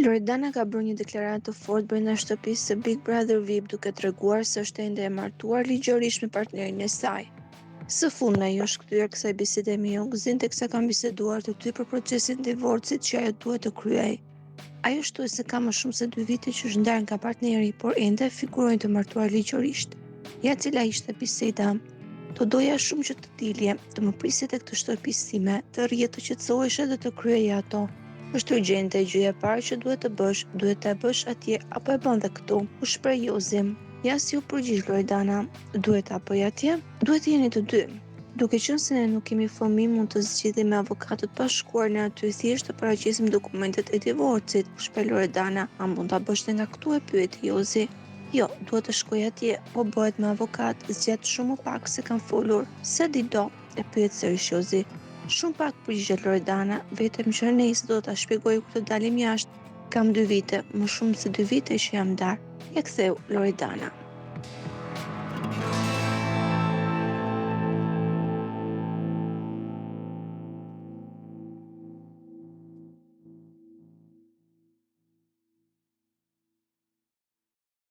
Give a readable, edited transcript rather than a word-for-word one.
Loredana ka bërë një deklaratë të fortë brenda shtëpisë së Big Brother VIP duke treguar se është ende e martuar ligjërisht me partnerin e saj. Së fundmi ajo është kthyer kësaj bisede me Jongzin teksa kanë biseduar të dy për procesin e divorcit që ajo duhet të kryej. Ajo shtoi se ka më shumë se 2 vite që është ndarë nga partneri, por ende figurojnë të martuar ligjërisht. Ja cila ishte biseda. Do doja shumë që të dilje, të më prisje tek të shtëpisë time, të rrije të qetësoheshe dhe të kryeje ato. Është urgjente e gjëja e parë që duhet të bësh, duhet ta bësh atje apo e bën dhe këtu, u shpreh Jozim. Ja si u përgjigj Loredana, duhet ta bëj atje, duhet të jeni të dy. Duke qenë se ne nuk kemi fëmijë, mund të zgjidhim me avokatët pa shkuar në aty, thjesht të paraqesim dokumentet e divorcit, u shpreh Loredana. A mund ta bësh nga këtu, e pyeti Jozi. Jo, duhet të shkoj atje, po bëhet me avokat, zgjet shumë më pak se kanë folur. Se di do, e pyet sërish Jozi. Shumë pak, përgjigjet Loredana, vetëm që nesër do ta shpjegoj kur të dalim jashtë. Kam 2 vite, më shumë se 2 vite që jam ndarë. Ja ktheu Loredana.